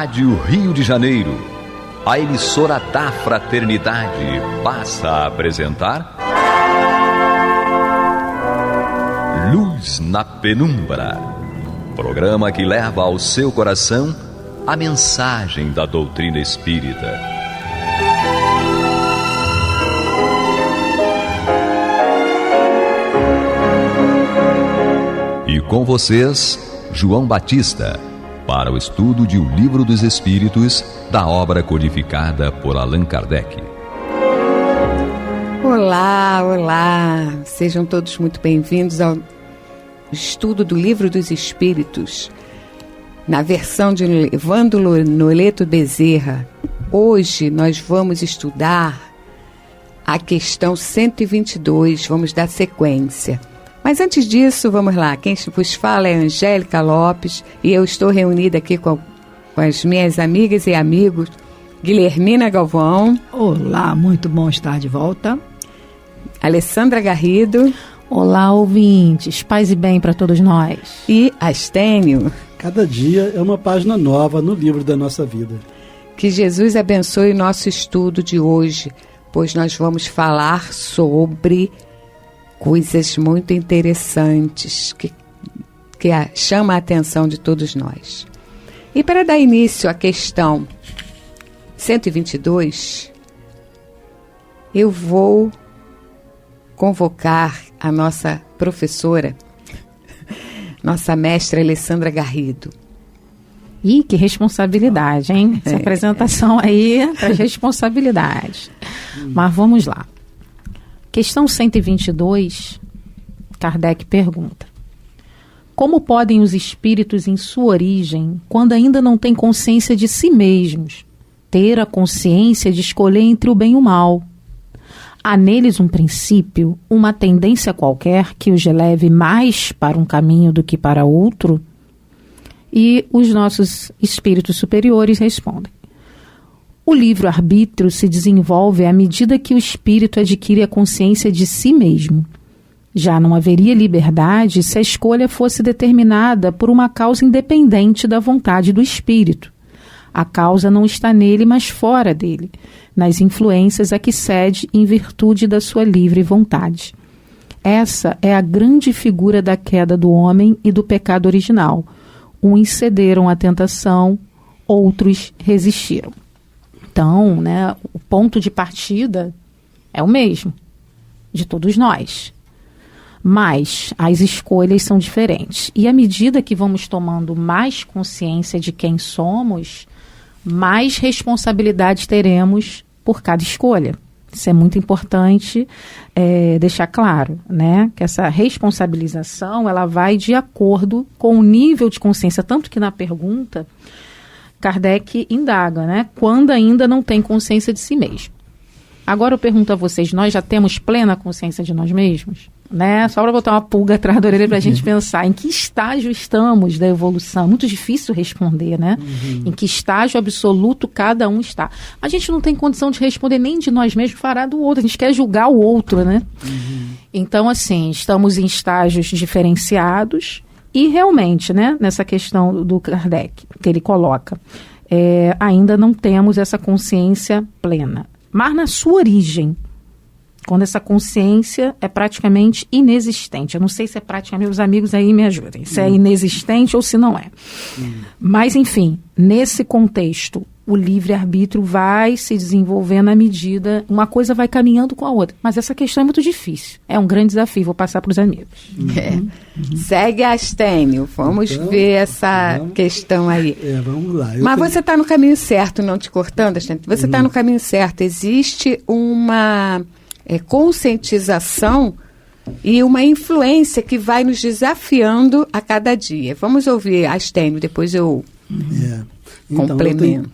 Rádio Rio de Janeiro, a emissora da Fraternidade, passa a apresentar Luz na Penumbra, programa que leva ao seu coração a mensagem da doutrina espírita. E com vocês, João Batista, para o estudo de O Livro dos Espíritos, da obra codificada por Allan Kardec. Olá, olá! Sejam todos muito bem-vindos ao estudo do Livro dos Espíritos, na versão de Evandro Noleto Bezerra. Hoje nós vamos estudar a questão 122, vamos dar sequência. Mas antes disso, vamos lá, quem vos fala é Angélica Lopes e eu estou reunida aqui com as minhas amigas e amigos, Guilhermina Galvão. Olá, muito bom estar de volta. Alessandra Garrido. Olá, ouvintes, paz e bem para todos nós. E Astênio. Cada dia é uma página nova no livro da nossa vida. Que Jesus abençoe o nosso estudo de hoje, pois nós vamos falar sobre coisas muito interessantes que chama a atenção de todos nós. E para dar início à questão 122, eu vou convocar a nossa professora, nossa mestra Alessandra Garrido. Ih, que responsabilidade, hein? Essa apresentação aí traz responsabilidade. Mas vamos lá. Questão 122, Kardec pergunta: como podem os espíritos em sua origem, quando ainda não têm consciência de si mesmos, ter a consciência de escolher entre o bem e o mal? Há neles um princípio, uma tendência qualquer que os leve mais para um caminho do que para outro? E os nossos espíritos superiores respondem: o livre-arbítrio se desenvolve à medida que o espírito adquire a consciência de si mesmo. Já não haveria liberdade se a escolha fosse determinada por uma causa independente da vontade do espírito. A causa não está nele, mas fora dele, nas influências a que cede em virtude da sua livre vontade. Essa é a grande figura da queda do homem e do pecado original. Uns cederam à tentação, outros resistiram. Então, né, o ponto de partida é o mesmo, de todos nós. Mas as escolhas são diferentes. E à medida que vamos tomando mais consciência de quem somos, mais responsabilidade teremos por cada escolha. Isso é muito importante deixar claro, né? Que essa responsabilização ela vai de acordo com o nível de consciência. Tanto que na pergunta Kardec indaga, né? Quando ainda não tem consciência de si mesmo. Agora eu pergunto a vocês, nós já temos plena consciência de nós mesmos? Né? Só para botar uma pulga atrás da orelha para a gente pensar em que estágio estamos da evolução. Muito difícil responder, né? Em que estágio absoluto cada um está. A gente não tem condição de responder nem de nós mesmos, fará do outro. A gente quer julgar o outro, né? Então, assim, estamos em estágios diferenciados. E realmente, né, nessa questão do Kardec, que ele coloca, ainda não temos essa consciência plena. Mas na sua origem, quando essa consciência é praticamente inexistente. Eu não sei se é praticamente, meus amigos aí me ajudem, se é inexistente ou se não é. Mas, enfim, nesse contexto, o livre-arbítrio vai se desenvolvendo à medida, uma coisa vai caminhando com a outra. Mas essa questão é muito difícil. É um grande desafio, vou passar para os amigos. Segue, Astênio, vamos ver essa questão aí. Vamos lá. Mas você está no caminho certo, não te cortando, Astênio. Você está no caminho certo. Existe uma conscientização e uma influência que vai nos desafiando a cada dia. Vamos ouvir, Astênio, depois eu... Então,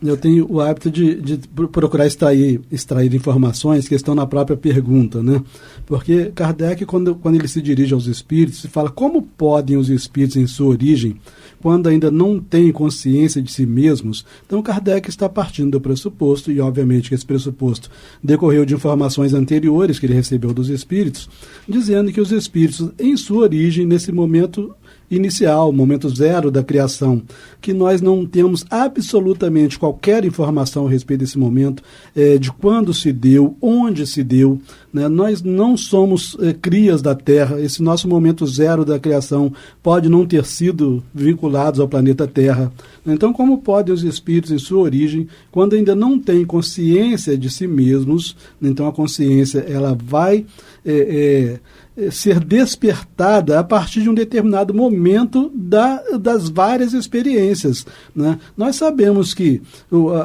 eu tenho o hábito de procurar extrair informações que estão na própria pergunta, né? Porque Kardec, quando ele se dirige aos espíritos, fala como podem os espíritos em sua origem, quando ainda não têm consciência de si mesmos. Então Kardec está partindo do pressuposto, e obviamente que esse pressuposto decorreu de informações anteriores que ele recebeu dos espíritos, dizendo que os espíritos em sua origem, nesse momento, inicial, momento zero da criação, que nós não temos absolutamente qualquer informação a respeito desse momento, de quando se deu, onde se deu, né? Nós não somos crias da Terra. Esse nosso momento zero da criação pode não ter sido vinculados ao planeta Terra. Então, como podem os espíritos, em sua origem, quando ainda não têm consciência de si mesmos, então a consciência ela vai ser despertada a partir de um determinado momento das várias experiências, né? Nós sabemos que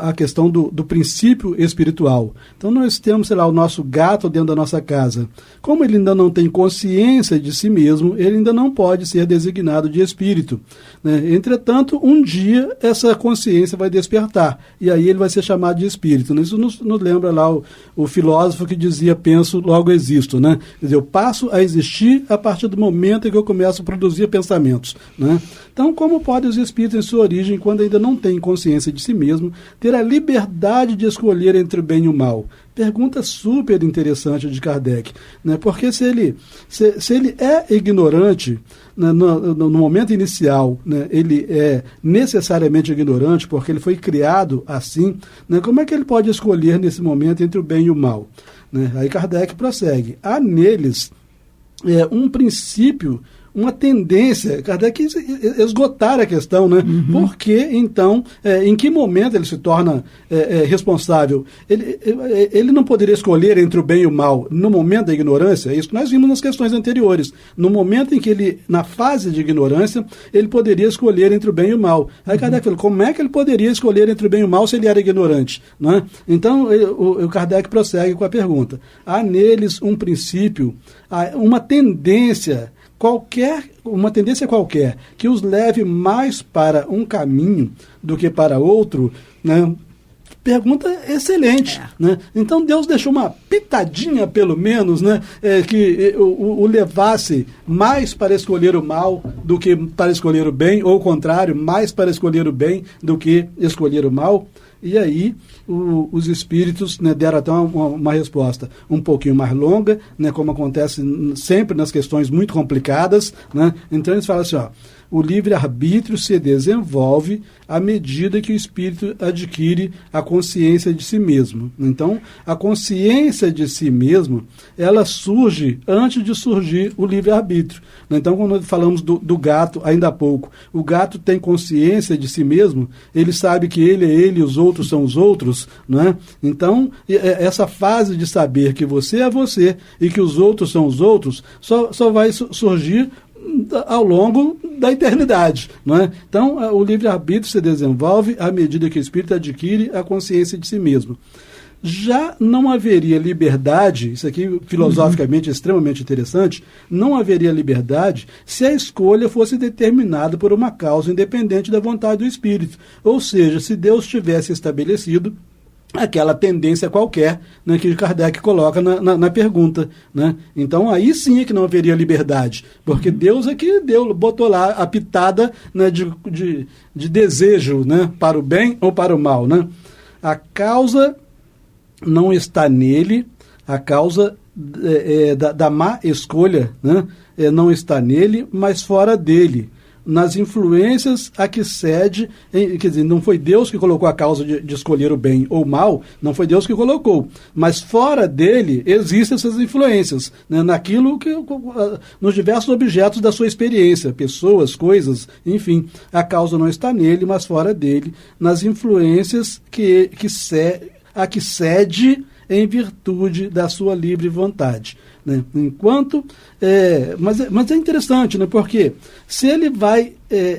a questão do princípio espiritual, então nós temos, sei lá, o nosso gato dentro da nossa casa. Como ele ainda não tem consciência de si mesmo, ele ainda não pode ser designado de espírito, né? Entretanto, um dia essa consciência vai despertar, e aí ele vai ser chamado de espírito, né? Isso nos lembra lá o filósofo que dizia, penso, logo existo, né? Quer dizer, eu passo a existir a partir do momento em que eu começo a produzir pensamentos, né? Então, como podem os espíritos, em sua origem, quando ainda não têm consciência de si mesmo, ter a liberdade de escolher entre o bem e o mal? Pergunta super interessante de Kardec, né? Porque se ele é ignorante, né, no momento inicial, né, ele é necessariamente ignorante porque ele foi criado assim, né? Como é que ele pode escolher nesse momento entre o bem e o mal, né? Aí Kardec prossegue. Há neles um princípio, uma tendência, Kardec esgotar a questão, né? Porque, então, em que momento ele se torna responsável? Ele não poderia escolher entre o bem e o mal no momento da ignorância? É isso que nós vimos nas questões anteriores. No momento em que ele, na fase de ignorância, ele poderia escolher entre o bem e o mal. Aí Kardec falou, como é que ele poderia escolher entre o bem e o mal se ele era ignorante? Não é? Então, o Kardec prossegue com a pergunta. Há neles um princípio, uma tendência qualquer que os leve mais para um caminho do que para outro, né? Pergunta excelente, né? Então Deus deixou uma pitadinha, pelo menos, né? Que o levasse mais para escolher o mal do que para escolher o bem, ou o contrário, mais para escolher o bem do que escolher o mal. E aí os espíritos, né, deram até uma resposta um pouquinho mais longa, né, como acontece sempre nas questões muito complicadas, né? Então eles falam assim, o livre-arbítrio se desenvolve à medida que o espírito adquire a consciência de si mesmo. Então, a consciência de si mesmo, ela surge antes de surgir o livre-arbítrio. Então, quando falamos do gato ainda há pouco, o gato tem consciência de si mesmo, ele sabe que ele é ele e os outros são os outros, né? Então, essa fase de saber que você é você e que os outros são os outros, só vai surgir ao longo da eternidade, não é? Então, o livre-arbítrio se desenvolve à medida que o espírito adquire a consciência de si mesmo. Já não haveria liberdade, isso aqui filosoficamente é extremamente interessante, não haveria liberdade se a escolha fosse determinada por uma causa independente da vontade do espírito. Ou seja, se Deus tivesse estabelecido aquela tendência qualquer, né, que Kardec coloca na pergunta, né? Então aí sim é que não haveria liberdade, porque Deus é que botou lá a pitada, né, de desejo, né, para o bem ou para o mal, né? A causa não está nele, a causa da má escolha, né, não está nele, mas fora dele, nas influências a que cede, quer dizer, não foi Deus que colocou a causa de escolher o bem ou o mal, não foi Deus que colocou, mas fora dele existem essas influências, né, naquilo que, nos diversos objetos da sua experiência, pessoas, coisas, enfim, a causa não está nele, mas fora dele, nas influências a que cede em virtude da sua livre vontade, né? Enquanto, mas é interessante, né? Porque se ele vai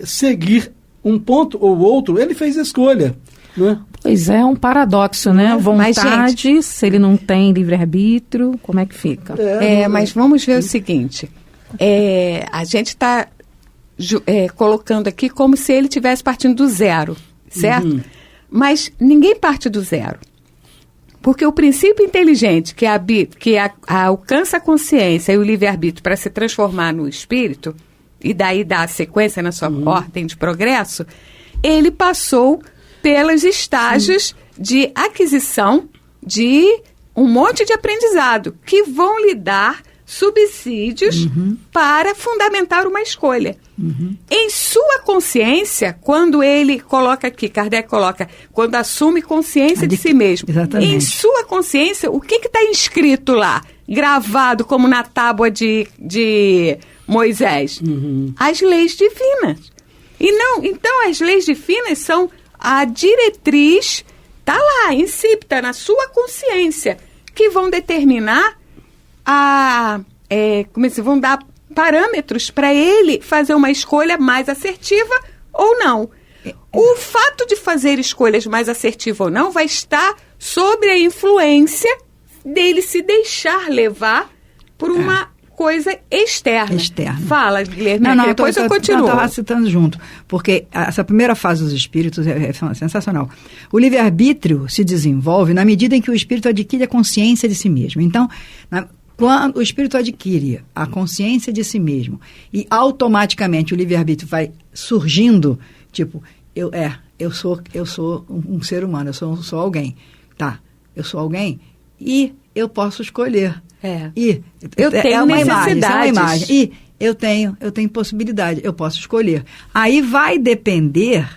seguir um ponto ou outro, ele fez escolha, né? Pois é um paradoxo, né? Vontade, mas, gente, se ele não tem livre-arbítrio, como é que fica? Mas vamos ver o seguinte, a gente está colocando aqui como se ele estivesse partindo do zero, certo? Mas ninguém parte do zero. Porque o princípio inteligente que alcança a consciência e o livre-arbítrio para se transformar no espírito, e daí dá a sequência na sua ordem de progresso, ele passou pelos estágios de aquisição de um monte de aprendizado que vão lhe dar subsídios para fundamentar uma escolha. Em sua consciência, quando ele coloca aqui, Kardec coloca, quando assume consciência de si mesmo. Exatamente. Em sua consciência, o que está inscrito lá? Gravado como na tábua de Moisés? As leis divinas. Então, as leis divinas são a diretriz, está lá, insípida na sua consciência, que vão determinar vão dar parâmetros para ele fazer uma escolha mais assertiva ou não. O fato de fazer escolhas mais assertivas ou não vai estar sobre a influência dele se deixar levar por uma coisa externa. Fala, Guilherme, depois eu continuo. Eu estava citando junto, porque essa primeira fase dos espíritos é sensacional. O livre-arbítrio se desenvolve na medida em que o espírito adquire a consciência de si mesmo. Então, quando o espírito adquire a consciência de si mesmo e automaticamente o livre-arbítrio vai surgindo, tipo, eu sou um ser humano, eu sou alguém. Tá, eu sou alguém e eu posso escolher. E eu tenho necessidades. E eu tenho possibilidade, eu posso escolher. Aí vai depender,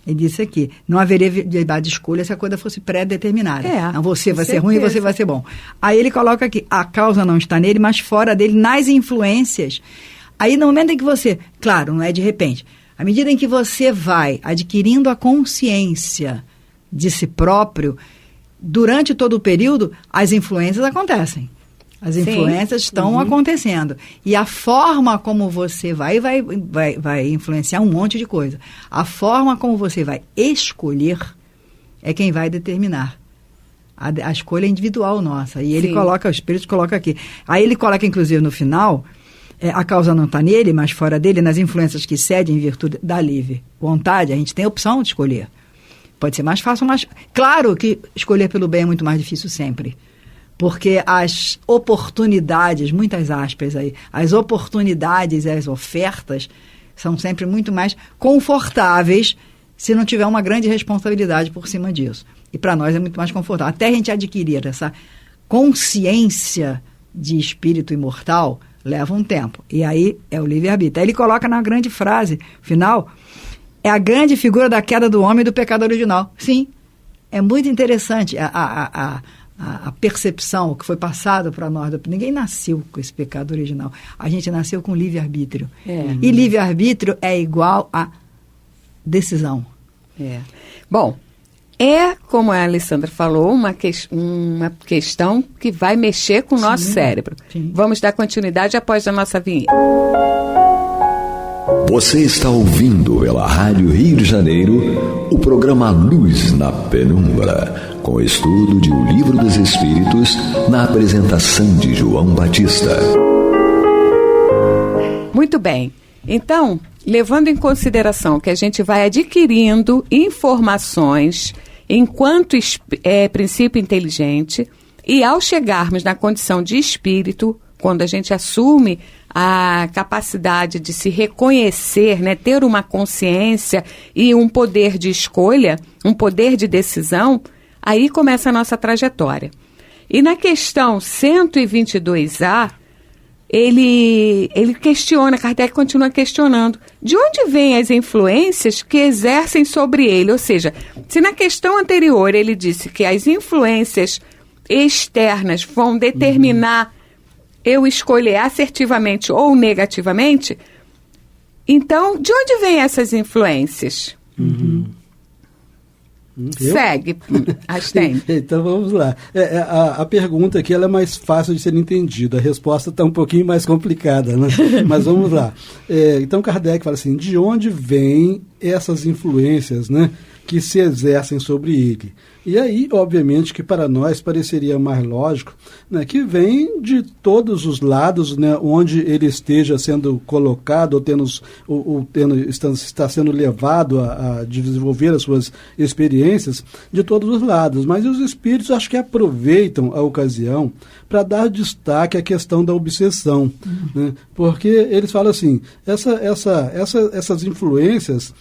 ele disse aqui, não haveria liberdade de escolha se a coisa fosse pré-determinada. Não, você vai ser ruim e você vai ser bom. Aí ele coloca aqui, a causa não está nele, mas fora dele, nas influências. Aí no momento em que você, claro, não é de repente, à medida em que você vai adquirindo a consciência de si próprio, durante todo o período, as influências acontecem. As influências estão acontecendo. E a forma como você vai influenciar um monte de coisa. A forma como você vai escolher é quem vai determinar. A escolha é individual nossa. E ele coloca, o Espírito coloca aqui. Aí ele coloca, inclusive, no final, a causa não está nele, mas fora dele, nas influências que cedem em virtude da livre vontade, a gente tem a opção de escolher. Pode ser mais fácil, mas claro que escolher pelo bem é muito mais difícil sempre. Porque as oportunidades, muitas aspas aí, as oportunidades e as ofertas são sempre muito mais confortáveis se não tiver uma grande responsabilidade por cima disso. E para nós é muito mais confortável. Até a gente adquirir essa consciência de espírito imortal, leva um tempo. E aí é o livre-arbítrio. Aí ele coloca na grande frase final, é a grande figura da queda do homem e do pecado original. Sim, é muito interessante a percepção que foi passada para nós. Ninguém nasceu com esse pecado original. A gente nasceu com livre-arbítrio. E livre-arbítrio é igual a decisão. Bom, como a Alessandra falou, uma questão que vai mexer com o nosso cérebro. Vamos dar continuidade após a nossa vinheta. Você está ouvindo pela Rádio Rio de Janeiro o programa Luz na Penumbra, com estudo de O Livro dos Espíritos, na apresentação de João Batista. Muito bem. Então, levando em consideração que a gente vai adquirindo informações enquanto princípio inteligente, e ao chegarmos na condição de espírito, quando a gente assume a capacidade de se reconhecer, né, ter uma consciência e um poder de escolha, um poder de decisão, aí começa a nossa trajetória. E na questão 122A, ele questiona, Kardec continua questionando, de onde vêm as influências que exercem sobre ele? Ou seja, se na questão anterior ele disse que as influências externas vão determinar eu escolher assertivamente ou negativamente, então, de onde vêm essas influências? Segue, Astene. Então, vamos lá. A pergunta aqui ela é mais fácil de ser entendida. A resposta está um pouquinho mais complicada, né? Mas vamos lá. Então, Kardec fala assim, de onde vêm essas influências, né, que se exercem sobre ele? E aí, obviamente, que para nós pareceria mais lógico, né, que vem de todos os lados, né, onde ele esteja sendo colocado ou está sendo levado a desenvolver as suas experiências de todos os lados. Mas os espíritos acho que aproveitam a ocasião para dar destaque à questão da obsessão, né? Porque eles falam assim, essas influências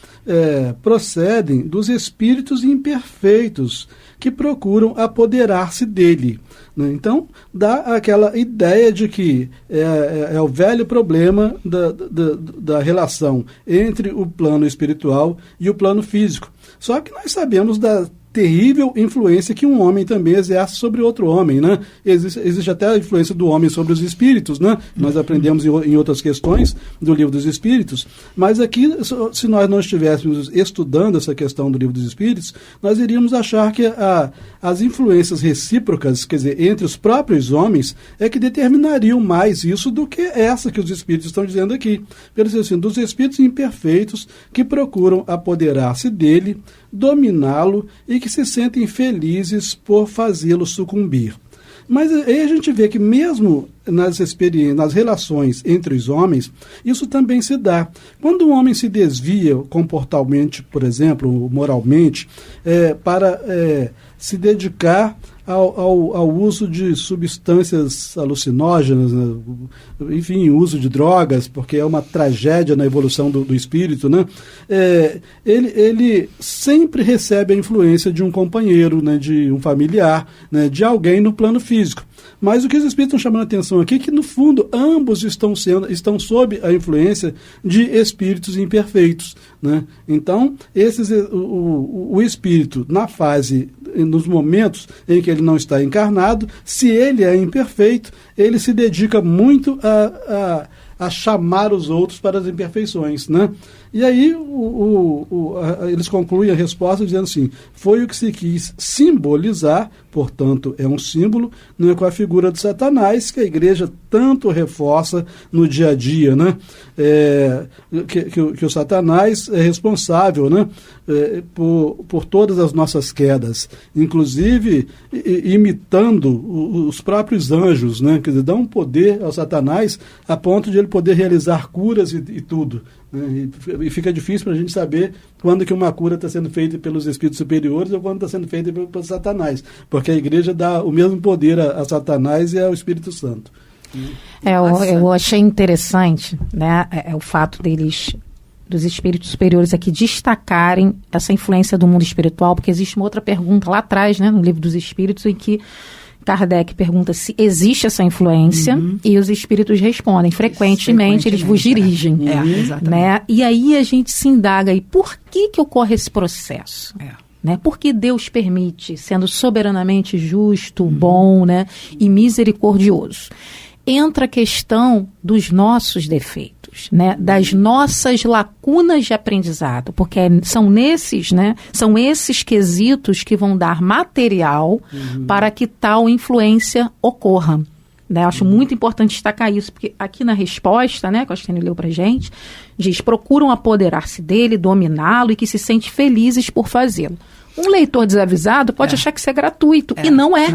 procedem dos espíritos imperfeitos que procuram apoderar-se dele, né? Então, dá aquela ideia de que é o velho problema da relação entre o plano espiritual e o plano físico. Só que nós sabemos da terrível influência que um homem também exerce sobre outro homem, né? Existe até a influência do homem sobre os espíritos, né? Nós aprendemos em outras questões do Livro dos Espíritos, mas aqui, se nós não estivéssemos estudando essa questão do Livro dos Espíritos, nós iríamos achar que as influências recíprocas, quer dizer, entre os próprios homens, é que determinariam mais isso do que essa que os espíritos estão dizendo aqui. Quer dizer assim, dos espíritos imperfeitos que procuram apoderar-se dele, dominá-lo e que se sentem felizes por fazê-lo sucumbir. Mas aí a gente vê que mesmo nas relações entre os homens, isso também se dá. Quando um homem se desvia comportalmente, por exemplo, moralmente, para se dedicar ao uso de substâncias alucinógenas, né? Enfim, uso de drogas, porque é uma tragédia na evolução do espírito, né? Ele sempre recebe a influência de um companheiro, né? De um familiar, né? De alguém no plano físico. Mas o que os espíritos estão chamando a atenção aqui é que, no fundo, ambos estão sob a influência de espíritos imperfeitos, né? Então, o espírito, nos momentos em que ele não está encarnado, se ele é imperfeito, ele se dedica muito a chamar os outros para as imperfeições, né? E aí eles concluem a resposta dizendo assim, foi o que se quis simbolizar, portanto é um símbolo, né, com a figura de Satanás, que a igreja tanto reforça no dia a dia, né? Que o Satanás é responsável, né, por todas as nossas quedas, inclusive imitando os próprios anjos, né? Quer dizer, dá um poder ao Satanás a ponto de ele poder realizar curas e tudo. E fica difícil para a gente saber quando que uma cura está sendo feita pelos espíritos superiores ou quando está sendo feita pelo Satanás, porque a igreja dá o mesmo poder a Satanás e ao Espírito Santo. Eu achei interessante, né, o fato dos espíritos superiores aqui destacarem essa influência do mundo espiritual, porque existe uma outra pergunta lá atrás, né, no Livro dos Espíritos, em que Kardec pergunta se existe essa influência, e os espíritos respondem, frequentemente eles vos dirigem. Né? E aí a gente se indaga aí, por que ocorre esse processo? Né? Por que Deus permite, sendo soberanamente justo, bom, né, e misericordioso? Entra a questão dos nossos defeitos, né, das nossas lacunas de aprendizado, porque são esses quesitos que vão dar material para que tal influência ocorra. Né? Eu acho muito importante destacar isso, porque aqui na resposta, né, que a Astênio leu para a gente, diz, procuram apoderar-se dele, dominá-lo e que se sente felizes por fazê-lo. Um leitor desavisado pode achar que isso é gratuito, e não é.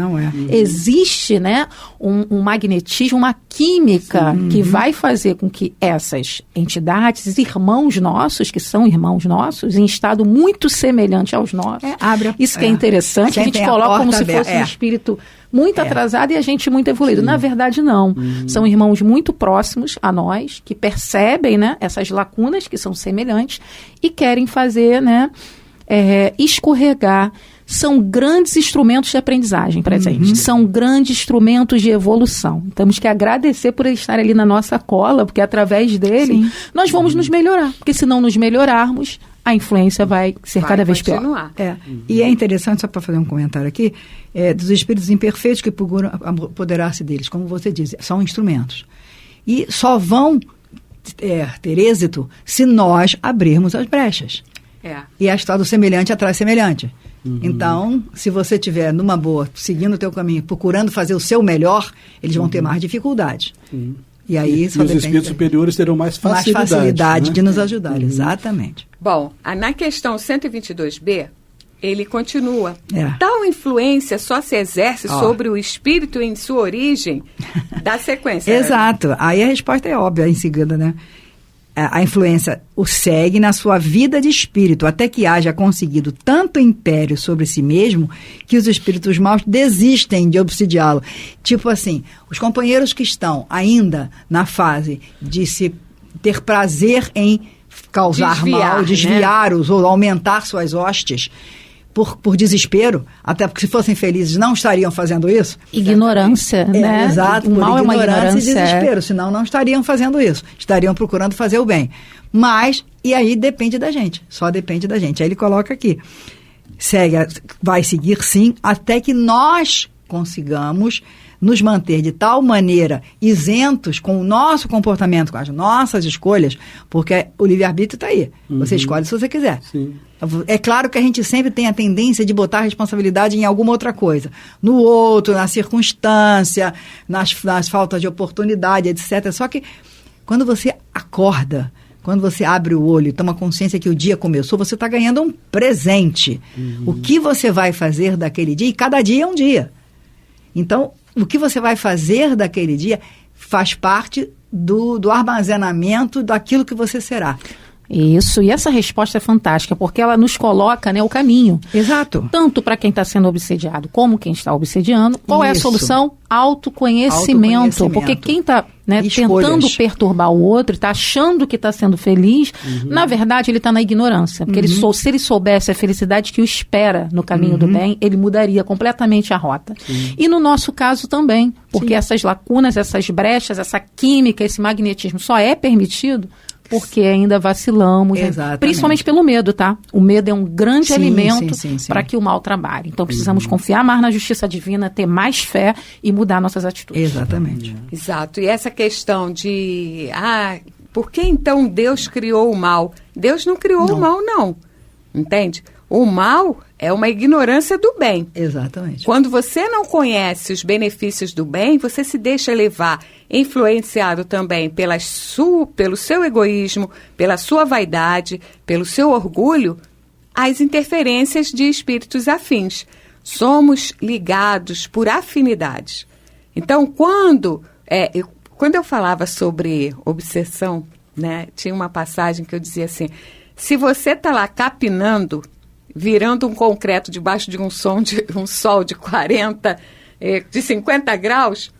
Existe, né, um magnetismo, uma química que vai fazer com que essas entidades, irmãos nossos, que são irmãos nossos, em estado muito semelhante aos nossos, isso que é interessante, a gente coloca como se fosse um espírito muito atrasado e a gente muito evoluído. Na verdade, não. São irmãos muito próximos a nós, que percebem, né, essas lacunas que são semelhantes e querem fazer, né, escorregar. São grandes instrumentos de aprendizagem para a gente. São grandes instrumentos de evolução. Temos que agradecer por estar ali na nossa cola, porque através dele nós vamos nos melhorar. Porque se não nos melhorarmos, a influência vai ser cada vez pior. E é interessante, só para fazer um comentário aqui, dos espíritos imperfeitos que procuram apoderar-se deles. Como você diz, são instrumentos. E só vão ter êxito se nós abrirmos as brechas. E a história do semelhante atrai semelhante. Então, se você estiver numa boa, seguindo o teu caminho, procurando fazer o seu melhor, eles vão ter mais dificuldade. E aí os espíritos superiores terão mais facilidade, né, de nos ajudar. Exatamente. Bom, na questão 122b, ele continua. Tal influência só se exerce sobre o espírito em sua origem. Dá sequência. Exato. Aí a resposta é óbvia em seguida, né? a influência o segue na sua vida de espírito, até que haja conseguido tanto império sobre si mesmo que os espíritos maus desistem de obsidiá-lo. Tipo assim, os companheiros que estão ainda na fase de se ter prazer em causar mal, desviar-os, né? Ou aumentar suas hostes, por desespero, até porque se fossem felizes não estariam fazendo isso. Ignorância, né? Exato, o mal por ignorância é uma ignorância. E desespero, senão não estariam fazendo isso, estariam procurando fazer o bem. Mas, e aí depende da gente, só depende da gente. Aí ele coloca aqui, vai seguir sim, até que nós consigamos nos manter de tal maneira isentos com o nosso comportamento, com as nossas escolhas, porque o livre-arbítrio está aí. Você escolhe se você quiser. Sim. É claro que a gente sempre tem a tendência de botar a responsabilidade em alguma outra coisa. No outro, na circunstância, nas faltas de oportunidade, etc. Só que quando você acorda, quando você abre o olho e toma consciência que o dia começou, você está ganhando um presente. O que você vai fazer daquele dia, e cada dia é um dia. Então, o que você vai fazer daquele dia faz parte do armazenamento daquilo que você será. Isso, e essa resposta é fantástica, porque ela nos coloca, né, o caminho. Exato. Tanto para quem está sendo obsediado como quem está obsediando. Qual é a solução? Autoconhecimento. Porque quem está, né, tentando perturbar o outro, está achando que está sendo feliz, na verdade ele está na ignorância. Porque se ele soubesse a felicidade que o espera no caminho do bem, ele mudaria completamente a rota. E no nosso caso também, porque essas lacunas, essas brechas, essa química, esse magnetismo só é permitido porque ainda vacilamos, né? Principalmente pelo medo, tá? O medo é um grande alimento para que o mal trabalhe. Então precisamos confiar mais na justiça divina, ter mais fé e mudar nossas atitudes. Exatamente. Exato. E essa questão de, por que então Deus criou o mal? Deus não criou o mal, não. Entende? O mal é uma ignorância do bem. Exatamente. Quando você não conhece os benefícios do bem, você se deixa levar, influenciado também pelo seu egoísmo, pela sua vaidade, pelo seu orgulho, às interferências de espíritos afins. Somos ligados por afinidades. Então, quando eu falava sobre obsessão, né, tinha uma passagem que eu dizia assim, se você está lá capinando, virando um concreto debaixo de um sol de 40, de 50 graus,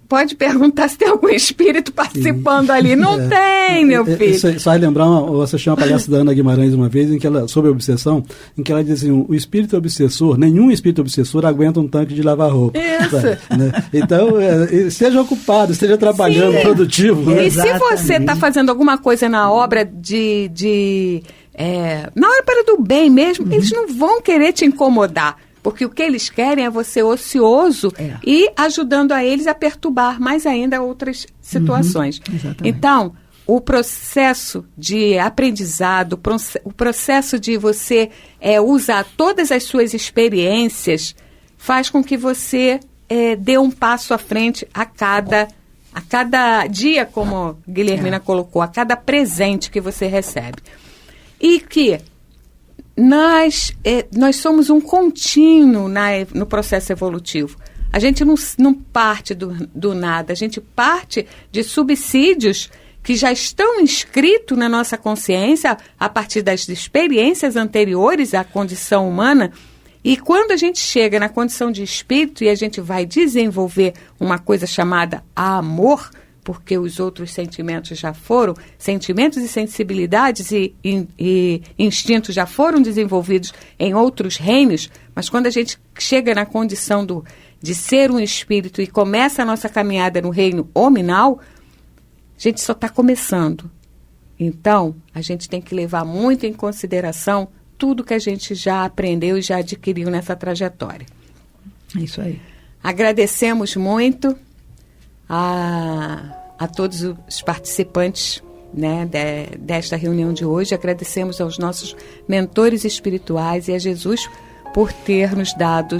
pode perguntar se tem algum espírito participando ali. Não tem, meu filho. Só lembrar, eu assisti uma palestra da Ana Guimarães uma vez, sobre a obsessão, em que ela dizia assim, o espírito obsessor, nenhum espírito obsessor aguenta um tanque de lavar roupa. Isso. Né? Então, seja ocupado, esteja trabalhando, produtivo. E se você está fazendo alguma coisa na obra na hora do bem mesmo, eles não vão querer te incomodar. Porque o que eles querem é você ocioso e ajudando a eles a perturbar mais ainda outras situações. Então, o processo de aprendizado, o processo de você usar todas as suas experiências, faz com que você dê um passo à frente a cada dia, como Guilhermina colocou, a cada presente que você recebe. E que nós somos um contínuo no processo evolutivo. A gente não parte do nada, a gente parte de subsídios que já estão inscritos na nossa consciência a partir das experiências anteriores à condição humana. E quando a gente chega na condição de espírito e a gente vai desenvolver uma coisa chamada amor, porque os outros sentimentos já foram, sentimentos e sensibilidades e instintos já foram desenvolvidos em outros reinos, mas quando a gente chega na condição de ser um espírito e começa a nossa caminhada no reino hominal, a gente só está começando. Então, a gente tem que levar muito em consideração tudo que a gente já aprendeu e já adquiriu nessa trajetória. É isso aí. Agradecemos muito a todos os participantes, né, desta reunião de hoje. Agradecemos aos nossos mentores espirituais e a Jesus por ter nos dado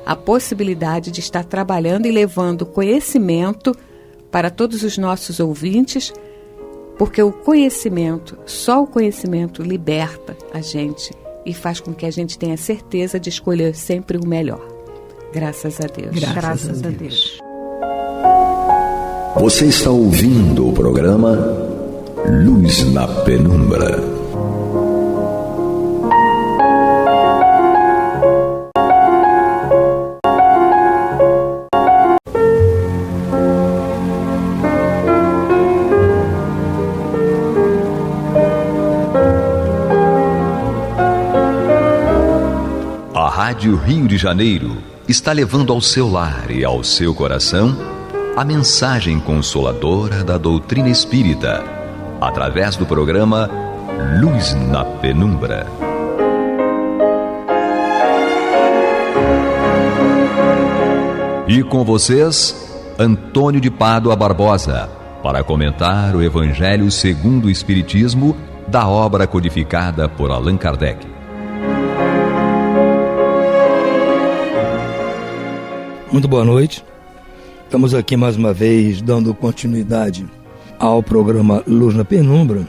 a possibilidade de estar trabalhando e levando conhecimento para todos os nossos ouvintes, porque só o conhecimento liberta a gente e faz com que a gente tenha certeza de escolher sempre o melhor. Graças a Deus. Graças a Deus. Você está ouvindo o programa Luz na Penumbra. A Rádio Rio de Janeiro está levando ao seu lar e ao seu coração a mensagem consoladora da doutrina espírita, através do programa Luz na Penumbra. E com vocês, Antônio de Pádua Barbosa, para comentar o Evangelho segundo o Espiritismo, da obra codificada por Allan Kardec. Muito boa noite. Estamos aqui mais uma vez dando continuidade ao programa Luz na Penumbra,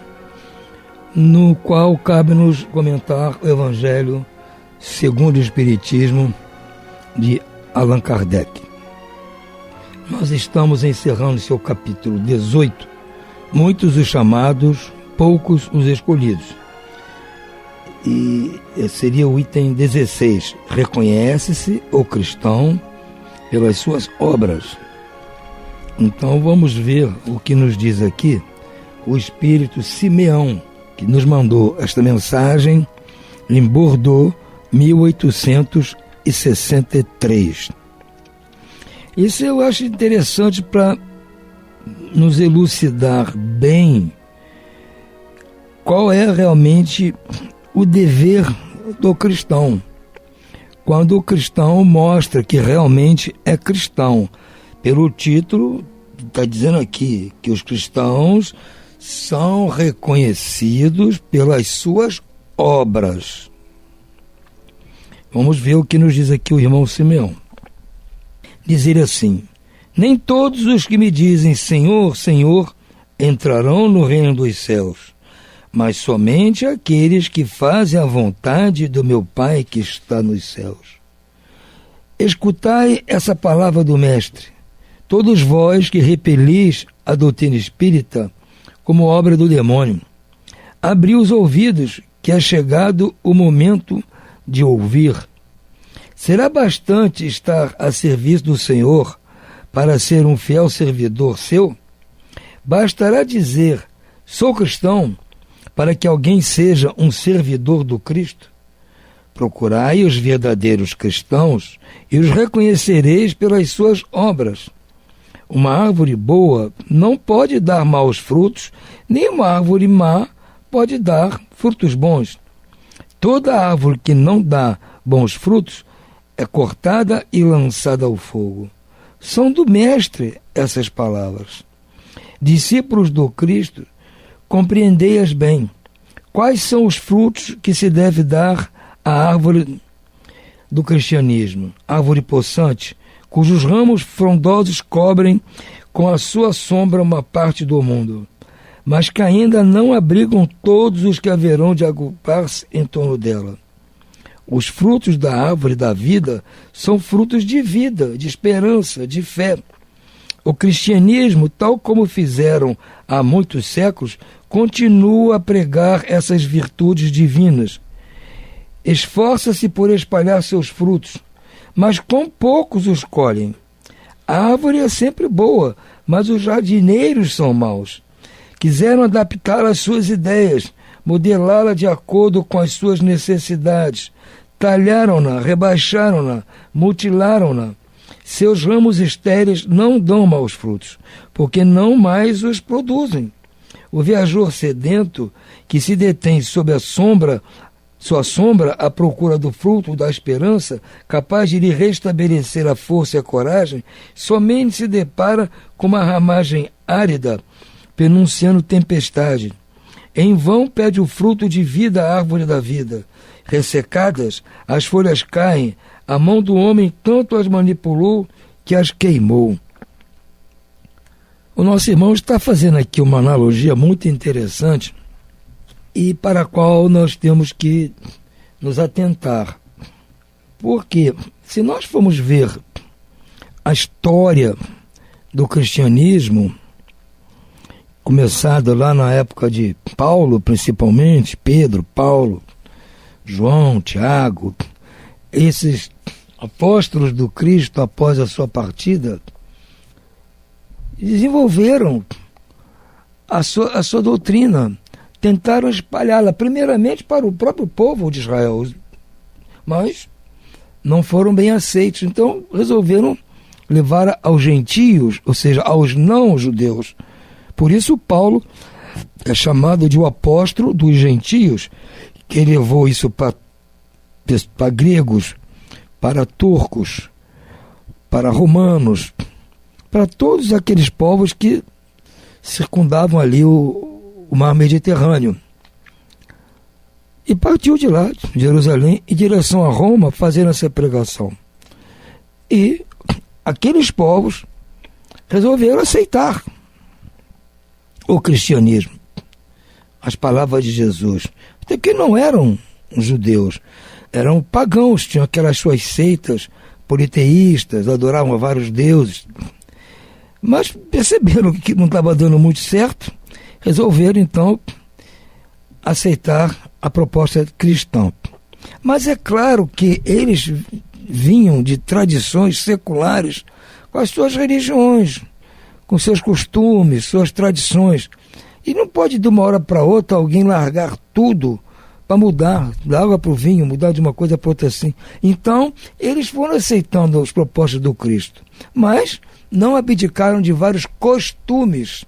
no qual cabe-nos comentar o Evangelho segundo o Espiritismo de Allan Kardec. Nós estamos encerrando seu capítulo 18, muitos os chamados, poucos os escolhidos. E seria o item 16, reconhece-se o cristão pelas suas obras. Então vamos ver o que nos diz aqui o Espírito Simeão, que nos mandou esta mensagem em Bordeaux, 1863. Isso eu acho interessante para nos elucidar bem qual é realmente o dever do cristão. Quando o cristão mostra que realmente é cristão. Pelo título, está dizendo aqui que os cristãos são reconhecidos pelas suas obras. Vamos ver o que nos diz aqui o irmão Simeão. Diz ele assim: nem todos os que me dizem Senhor, Senhor, entrarão no reino dos céus, mas somente aqueles que fazem a vontade do meu Pai que está nos céus. Escutai essa palavra do Mestre, todos vós que repelis a doutrina espírita como obra do demônio. Abri os ouvidos, que é chegado o momento de ouvir. Será bastante estar a serviço do Senhor para ser um fiel servidor seu? Bastará dizer, sou cristão, para que alguém seja um servidor do Cristo? Procurai os verdadeiros cristãos e os reconhecereis pelas suas obras. Uma árvore boa não pode dar maus frutos, nem uma árvore má pode dar frutos bons. Toda árvore que não dá bons frutos é cortada e lançada ao fogo. São do Mestre essas palavras. Discípulos do Cristo, compreendei-as bem. Quais são os frutos que se deve dar à árvore do cristianismo? Árvore possante, cujos ramos frondosos cobrem com a sua sombra uma parte do mundo, mas que ainda não abrigam todos os que haverão de agrupar-se em torno dela. Os frutos da árvore da vida são frutos de vida, de esperança, de fé. O cristianismo, tal como fizeram há muitos séculos, continua a pregar essas virtudes divinas. Esforça-se por espalhar seus frutos, mas com poucos os colhem. A árvore é sempre boa, mas os jardineiros são maus. Quiseram adaptar as suas ideias, modelá-la de acordo com as suas necessidades. Talharam-na, rebaixaram-na, mutilaram-na. Seus ramos estéreis não dão maus frutos, porque não mais os produzem. O viajor sedento, que se detém sob sua sombra à procura do fruto da esperança, capaz de lhe restabelecer a força e a coragem, somente se depara com uma ramagem árida, penunciando tempestade. Em vão pede o fruto de vida à árvore da vida. Ressecadas, as folhas caem, a mão do homem tanto as manipulou que as queimou. O nosso irmão está fazendo aqui uma analogia muito interessante e para a qual nós temos que nos atentar. Porque se nós formos ver a história do cristianismo, começado lá na época de Paulo, principalmente, Pedro, Paulo, João, Tiago, esses apóstolos do Cristo após a sua partida, desenvolveram a sua doutrina, tentaram espalhá-la primeiramente para o próprio povo de Israel, mas não foram bem aceitos, então resolveram levar aos gentios, ou seja, aos não-judeus. Por isso Paulo é chamado de o apóstolo dos gentios, que levou isso para gregos, para turcos, para romanos, para todos aqueles povos que circundavam ali o mar Mediterrâneo. E partiu de lá, de Jerusalém, em direção a Roma, fazendo essa pregação. E aqueles povos resolveram aceitar o cristianismo, as palavras de Jesus, até que não eram judeus, eram pagãos, tinham aquelas suas seitas politeístas, adoravam a vários deuses, mas perceberam que não estava dando muito certo, resolveram então aceitar a proposta cristã. Mas é claro que eles vinham de tradições seculares, com as suas religiões, com seus costumes, suas tradições. E não pode de uma hora para outra alguém largar tudo para mudar, da água para o vinho, mudar de uma coisa para outra assim. Então, eles foram aceitando as propostas do Cristo, mas não abdicaram de vários costumes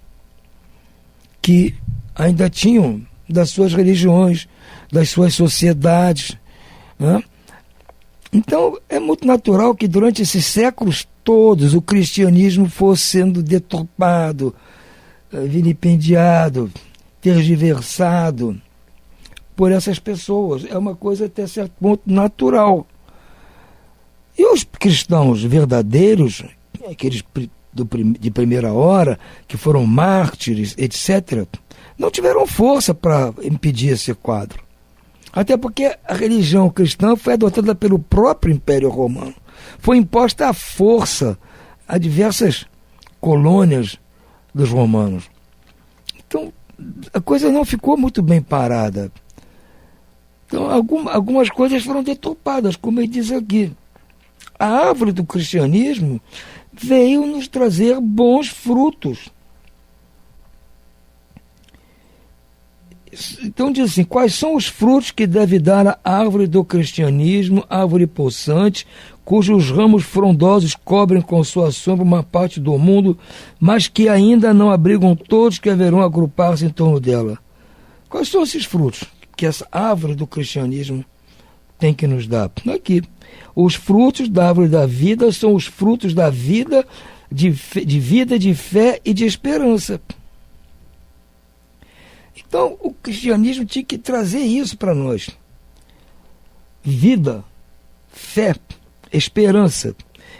que ainda tinham das suas religiões, das suas sociedades, né? Então, é muito natural que durante esses séculos todos o cristianismo fosse sendo deturpado, vilipendiado, tergiversado por essas pessoas. É uma coisa até certo ponto natural. E os cristãos verdadeiros, aqueles de primeira hora, que foram mártires, etc., não tiveram força para impedir esse quadro. Até porque a religião cristã foi adotada pelo próprio Império Romano. Foi imposta à força a diversas colônias dos romanos. Então, a coisa não ficou muito bem parada. Então, algumas coisas foram deturpadas, como ele diz aqui. A árvore do cristianismo veio nos trazer bons frutos. Então diz assim, quais são os frutos que deve dar a árvore do cristianismo, árvore possante, cujos ramos frondosos cobrem com sua sombra uma parte do mundo, mas que ainda não abrigam todos que haverão agrupar-se em torno dela. Quais são esses frutos que essa árvore do cristianismo tem que nos dar? Aqui, os frutos da árvore da vida são os frutos da vida, de vida, de fé e de esperança. Então, o cristianismo tinha que trazer isso para nós. Vida, fé, esperança.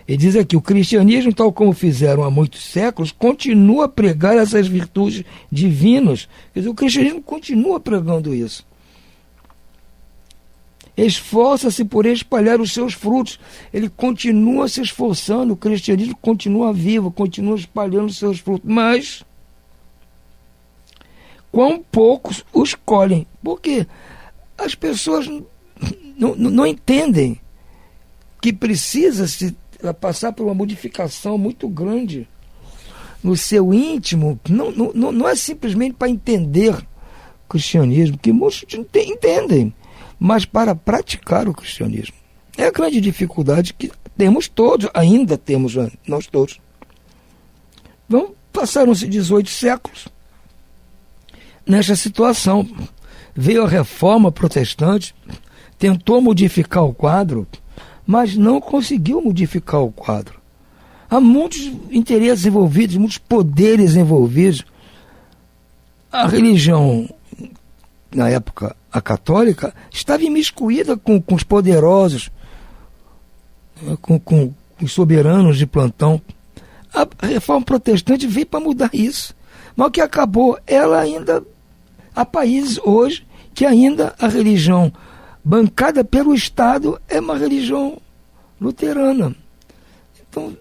Ele diz aqui, o cristianismo, tal como fizeram há muitos séculos, continua a pregar essas virtudes divinas. Quer dizer, o cristianismo continua pregando isso. Esforça-se por espalhar os seus frutos. Ele continua se esforçando, o cristianismo continua vivo, continua espalhando os seus frutos. Mas quão poucos os colhem. Porque as pessoas não entendem que precisa se passar por uma modificação muito grande no seu íntimo. Não é simplesmente para entender o cristianismo, que muitos entendem, mas para praticar o cristianismo. É a grande dificuldade que temos todos, ainda temos nós todos. Então, passaram-se 18 séculos nesta situação. Veio a reforma protestante, tentou modificar o quadro, mas não conseguiu modificar o quadro. Há muitos interesses envolvidos, muitos poderes envolvidos. A religião, na época, a católica, estava imiscuída com os poderosos, com os soberanos de plantão. A reforma protestante veio para mudar isso. Mas o que acabou, ela ainda... Há países hoje que ainda a religião bancada pelo Estado é uma religião luterana. Então,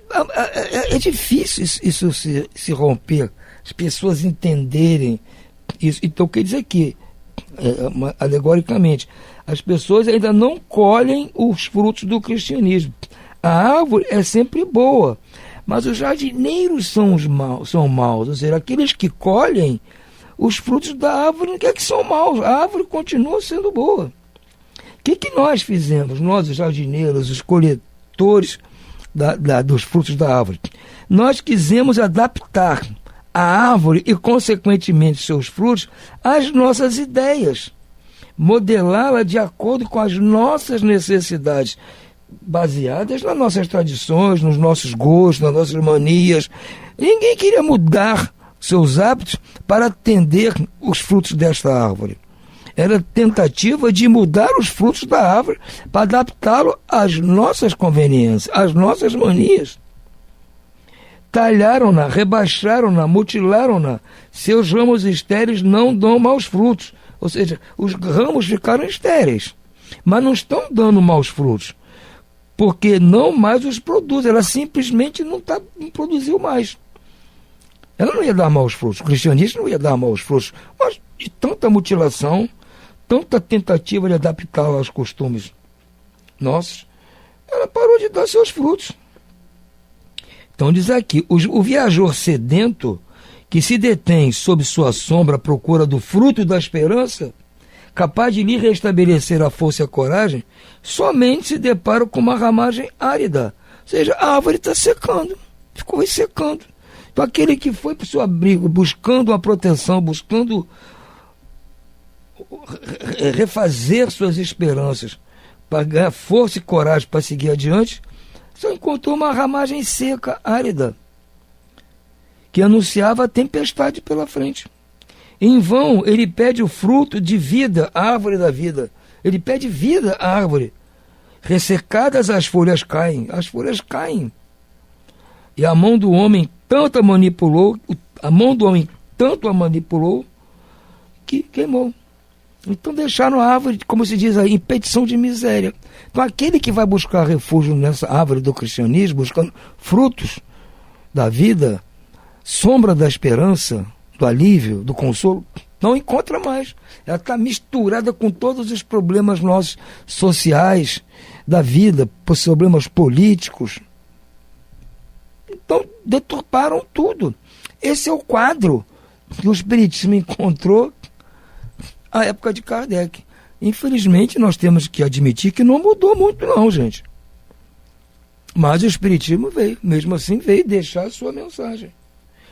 é difícil isso se romper, as pessoas entenderem isso. Então, quer dizer que, alegoricamente, as pessoas ainda não colhem os frutos do cristianismo. A árvore é sempre boa, mas os jardineiros são maus, ou seja, aqueles que colhem os frutos da árvore não quer que são maus, a árvore continua sendo boa. O que nós fizemos, nós os jardineiros, os coletores dos frutos da árvore? Nós quisemos adaptar a árvore e, consequentemente, seus frutos às nossas ideias, modelá-la de acordo com as nossas necessidades, baseadas nas nossas tradições, nos nossos gostos, nas nossas manias. Ninguém queria mudar seus hábitos para atender os frutos desta árvore. Era tentativa de mudar os frutos da árvore para adaptá-lo às nossas conveniências, às nossas manias. Talharam-na, rebaixaram-na, mutilaram-na. Seus ramos estéreis não dão maus frutos. Ou seja, os ramos ficaram estéreis, mas não estão dando maus frutos, porque não mais os produz. Ela simplesmente não produziu mais. Ela não ia dar maus frutos. O cristianismo não ia dar maus frutos. Mas de tanta mutilação, tanta tentativa de adaptá-la aos costumes nossos, ela parou de dar seus frutos. Então diz aqui, o viajor sedento, que se detém sob sua sombra à procura do fruto da esperança, capaz de lhe restabelecer a força e a coragem, somente se depara com uma ramagem árida. Ou seja, a árvore está secando, ficou ressecando. Então aquele que foi para o seu abrigo, buscando uma proteção, buscando refazer suas esperanças, para ganhar força e coragem para seguir adiante, só encontrou uma ramagem seca, árida, que anunciava a tempestade pela frente. Em vão, ele pede o fruto de vida, a árvore da vida. Ele pede vida à árvore. Ressecadas as folhas caem. E a mão do homem tanto a manipulou, que queimou. Então deixaram a árvore, como se diz aí, em petição de miséria. Então aquele que vai buscar refúgio nessa árvore do cristianismo, buscando frutos da vida, sombra da esperança, do alívio, do consolo, não encontra mais. Ela está misturada com todos os problemas nossos sociais, da vida, problemas políticos. Então deturparam tudo. Esse é o quadro que o Espiritismo encontrou à época de Kardec. Infelizmente, nós temos que admitir que não mudou muito não, gente. Mas o Espiritismo veio, mesmo assim veio deixar a sua mensagem.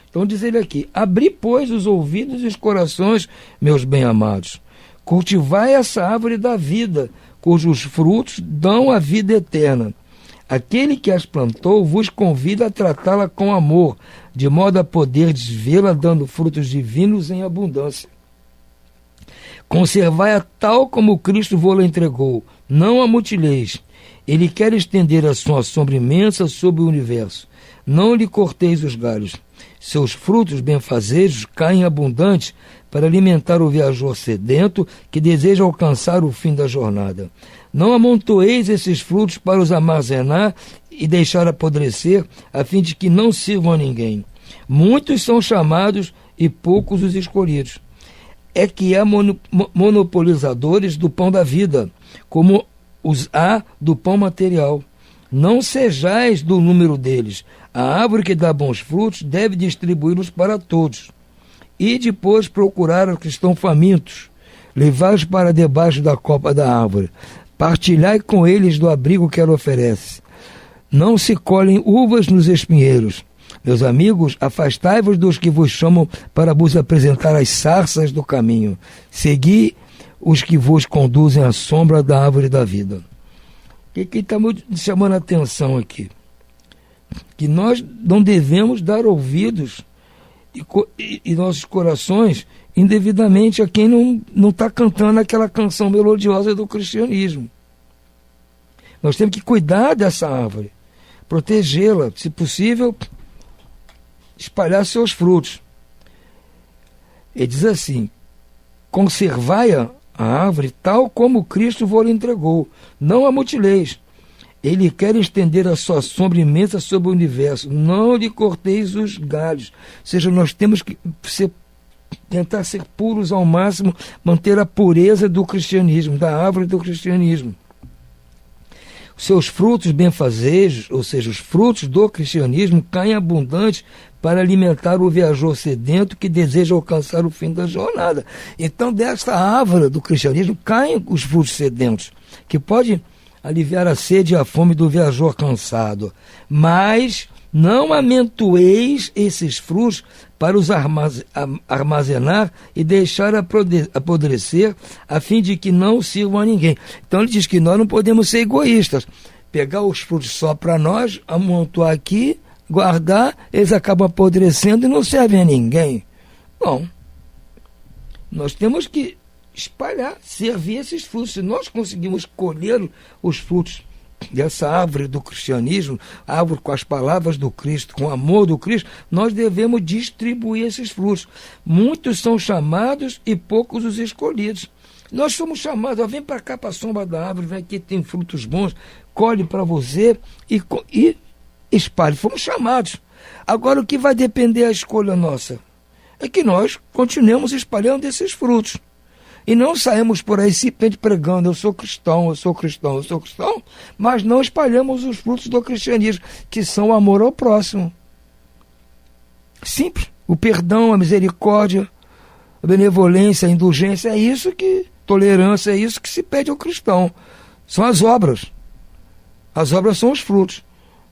Então diz ele aqui, abri, pois, os ouvidos e os corações, meus bem-amados. Cultivai essa árvore da vida, cujos frutos dão a vida eterna. Aquele que as plantou vos convida a tratá-la com amor, de modo a poderdes vê-la dando frutos divinos em abundância. Conservai-a tal como Cristo vos entregou, não a mutileis. Ele quer estender a sua sombra imensa sobre o universo. Não lhe corteis os galhos. Seus frutos benfazejos caem abundantes para alimentar o viajor sedento que deseja alcançar o fim da jornada. Não amontoeis esses frutos para os armazenar e deixar apodrecer, a fim de que não sirvam a ninguém. Muitos são chamados e poucos os escolhidos. É que há monopolizadores do pão da vida, como os há do pão material. Não sejais do número deles. A árvore que dá bons frutos deve distribuí-los para todos. E depois procurar os que estão famintos, levá-los para debaixo da copa da árvore. Partilhai com eles do abrigo que ela oferece. Não se colhem uvas nos espinheiros. Meus amigos, afastai-vos dos que vos chamam para vos apresentar as sarças do caminho. Segui os que vos conduzem à sombra da árvore da vida. O que está chamando a atenção aqui? Que nós não devemos dar ouvidos e nossos corações indevidamente a quem não está cantando aquela canção melodiosa do cristianismo. Nós temos que cuidar dessa árvore, protegê-la, se possível, espalhar seus frutos. Ele diz assim, conservai a árvore tal como Cristo vos entregou, não a mutileis. Ele quer estender a sua sombra imensa sobre o universo. Não lhe corteis os galhos. Ou seja, nós temos que tentar ser puros ao máximo, manter a pureza do cristianismo, da árvore do cristianismo. Os seus frutos benfazejos, ou seja, os frutos do cristianismo, caem abundantes para alimentar o viajor sedento que deseja alcançar o fim da jornada. Então, desta árvore do cristianismo caem os frutos sedentos, que pode aliviar a sede e a fome do viajor cansado. Mas não amentoeis esses frutos para os armazenar e deixar apodrecer, a fim de que não sirvam a ninguém. Então ele diz que nós não podemos ser egoístas. Pegar os frutos só para nós, amontoar aqui, guardar, eles acabam apodrecendo e não servem a ninguém. Bom, nós temos que espalhar, servir esses frutos. Se nós conseguimos colher os frutos dessa árvore do cristianismo, árvore com as palavras do Cristo, com o amor do Cristo, nós devemos distribuir esses frutos. Muitos são chamados e poucos os escolhidos. Nós somos chamados, vem para cá, para a sombra da árvore, vem aqui, tem frutos bons, colhe para você e espalhe. Fomos chamados. Agora, o que vai depender da escolha nossa? É que nós continuemos espalhando esses frutos. E não saímos por aí simplesmente pregando, eu sou cristão, eu sou cristão, eu sou cristão, mas não espalhamos os frutos do cristianismo, que são o amor ao próximo. Simples. O perdão, a misericórdia, a benevolência, a indulgência, é isso que, tolerância, é isso que se pede ao cristão. São as obras. As obras são os frutos.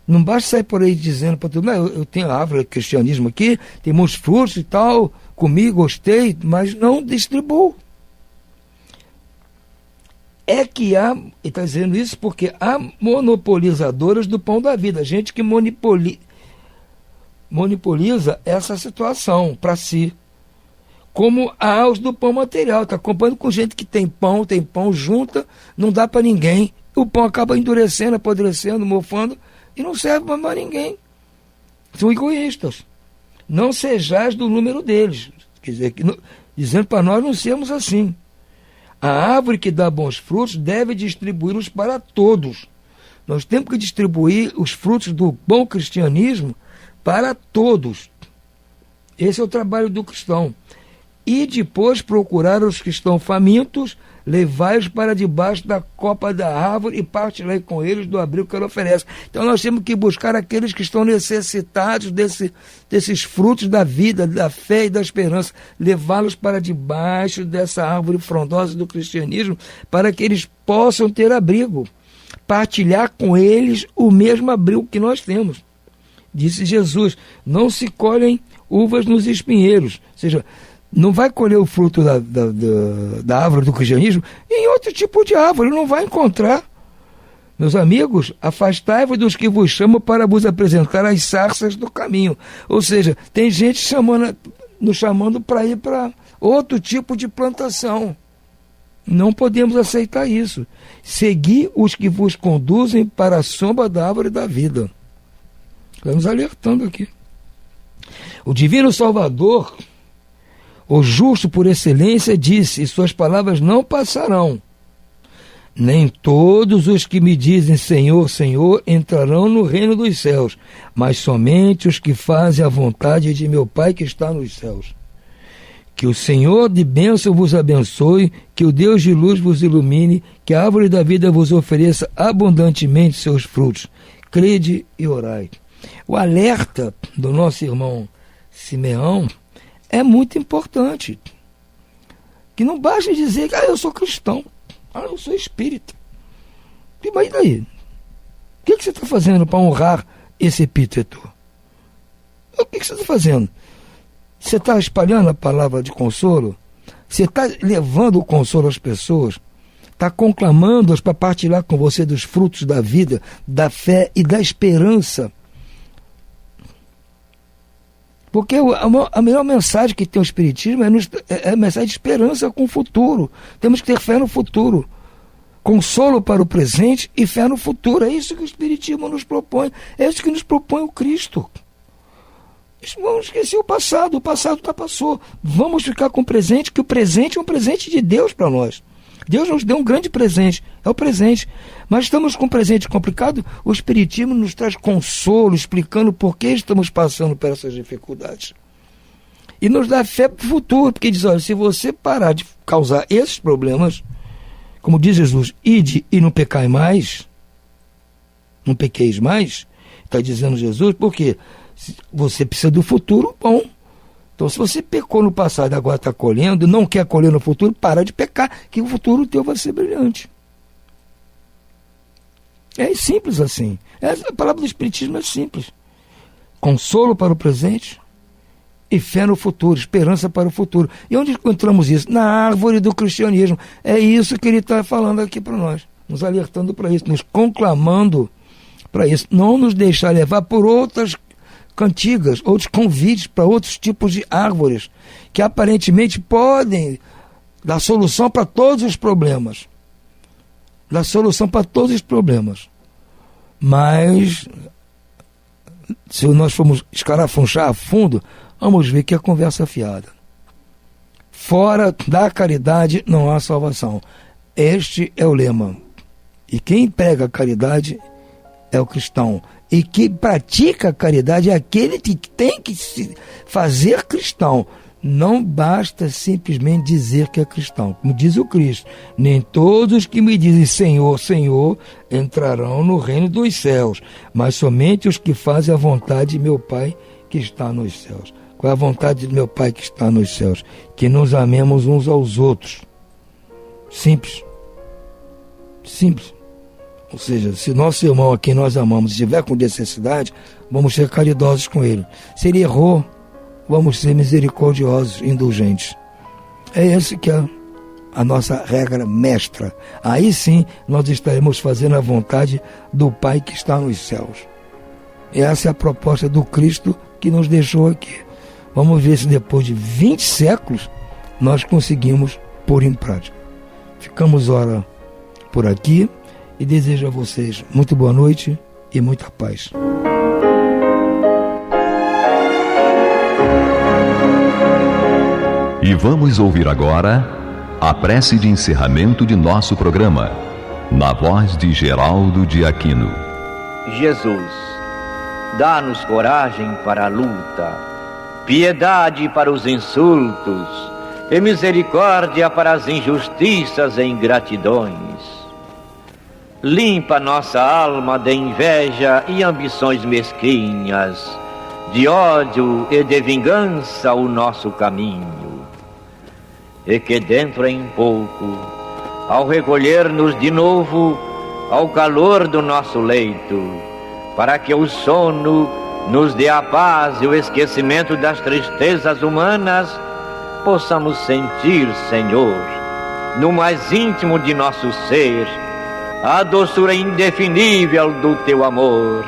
Não basta sair por aí dizendo para todo mundo, eu tenho a árvore do cristianismo aqui, tem muitos frutos e tal, comi, gostei, mas não distribuo. É que há, ele está dizendo isso porque há monopolizadoras do pão da vida, gente que monopoliza essa situação para si, como há os do pão material. Está acompanhando com gente que tem pão, junta, não dá para ninguém, o pão acaba endurecendo, apodrecendo, mofando, e não serve para mais ninguém. São egoístas. Não sejais do número deles. Quer dizer, dizendo para nós não sermos assim. A árvore que dá bons frutos deve distribuí-los para todos. Nós temos que distribuir os frutos do bom cristianismo para todos. Esse é o trabalho do cristão. E depois procurar os que estão famintos, levai-os para debaixo da copa da árvore e partilhai com eles do abrigo que ela oferece. Então nós temos que buscar aqueles que estão necessitados desses frutos da vida, da fé e da esperança, levá-los para debaixo dessa árvore frondosa do cristianismo, para que eles possam ter abrigo, partilhar com eles o mesmo abrigo que nós temos. Disse Jesus, não se colhem uvas nos espinheiros, ou seja, não vai colher o fruto da árvore do cristianismo em outro tipo de árvore, não vai encontrar. Meus amigos, afastai-vos dos que vos chamam para vos apresentar as sarças do caminho. Ou seja, tem gente nos chamando para ir para outro tipo de plantação. Não podemos aceitar isso. Segui os que vos conduzem para a sombra da árvore da vida. Estamos alertando aqui. O Divino Salvador, o justo por excelência, disse, e suas palavras não passarão. Nem todos os que me dizem Senhor, Senhor, entrarão no reino dos céus, mas somente os que fazem a vontade de meu Pai que está nos céus. Que o Senhor de bênção vos abençoe, que o Deus de luz vos ilumine, que a árvore da vida vos ofereça abundantemente seus frutos. Crede e orai. O alerta do nosso irmão Simeão é muito importante. Que não basta dizer que eu sou cristão, eu sou espírita. Mas e daí? O que você está fazendo para honrar esse epíteto? O que você está fazendo? Você está espalhando a palavra de consolo? Você está levando o consolo às pessoas? Está conclamando-as para partilhar com você dos frutos da vida, da fé e da esperança? Porque a melhor mensagem que tem o Espiritismo é a mensagem de esperança com o futuro. Temos que ter fé no futuro. Consolo para o presente e fé no futuro. É isso que o Espiritismo nos propõe. É isso que nos propõe o Cristo. Vamos esquecer o passado já passou. Vamos ficar com o presente, que o presente é um presente de Deus para nós. Deus nos deu um grande presente, é o presente. Mas estamos com um presente complicado, o Espiritismo nos traz consolo, explicando por que estamos passando por essas dificuldades. E nos dá fé para o futuro, porque diz, olha, se você parar de causar esses problemas, como diz Jesus, ide e não pecai mais, não pequeis mais, está dizendo Jesus, porque você precisa do futuro bom. Então, se você pecou no passado e agora está colhendo, não quer colher no futuro, para de pecar, que o futuro teu vai ser brilhante. É simples assim. A palavra do Espiritismo é simples. Consolo para o presente e fé no futuro, esperança para o futuro. E onde encontramos isso? Na árvore do cristianismo. É isso que ele está falando aqui para nós, nos alertando para isso, nos conclamando para isso. Não nos deixar levar por outras cantigas, outros convites para outros tipos de árvores que aparentemente podem dar solução para todos os problemas. Dar solução para todos os problemas. Mas se nós formos escarafunchar a fundo, vamos ver que é conversa fiada. Fora da caridade não há salvação. Este é o lema. E quem prega a caridade é o cristão. E quem pratica a caridade é aquele que tem que se fazer cristão. Não basta simplesmente dizer que é cristão. Como diz o Cristo, nem todos que me dizem Senhor, Senhor, entrarão no reino dos céus, mas somente os que fazem a vontade de meu Pai que está nos céus. Qual é a vontade de meu Pai que está nos céus? Que nos amemos uns aos outros. Simples. Simples. Ou seja, se nosso irmão a quem nós amamos estiver com necessidade, vamos ser caridosos com ele. Se ele errou, vamos ser misericordiosos, indulgentes. É esse que é a nossa regra mestra. Aí sim, nós estaremos fazendo a vontade do Pai que está nos céus. E essa é a proposta do Cristo que nos deixou aqui. Vamos ver se depois de 20 séculos nós conseguimos pôr em prática. Ficamos ora por aqui e desejo a vocês muito boa noite e muita paz. E vamos ouvir agora a prece de encerramento de nosso programa, na voz de Geraldo de Aquino. Jesus, dá-nos coragem para a luta, piedade para os insultos e misericórdia para as injustiças e ingratidões. Limpa nossa alma de inveja e ambições mesquinhas, de ódio e de vingança o nosso caminho. E que dentro em pouco, ao recolher-nos de novo ao calor do nosso leito, para que o sono nos dê a paz e o esquecimento das tristezas humanas, possamos sentir, Senhor, no mais íntimo de nosso ser, a doçura indefinível do Teu amor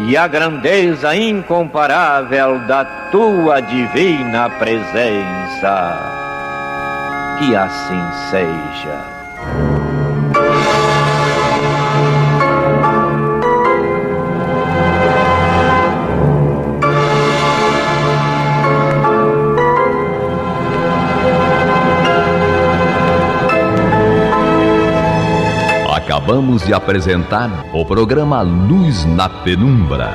e a grandeza incomparável da Tua divina presença. Que assim seja. Acabamos de apresentar o programa Luz na Penumbra,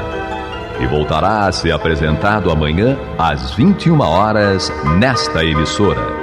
que voltará a ser apresentado amanhã às 21 horas nesta emissora.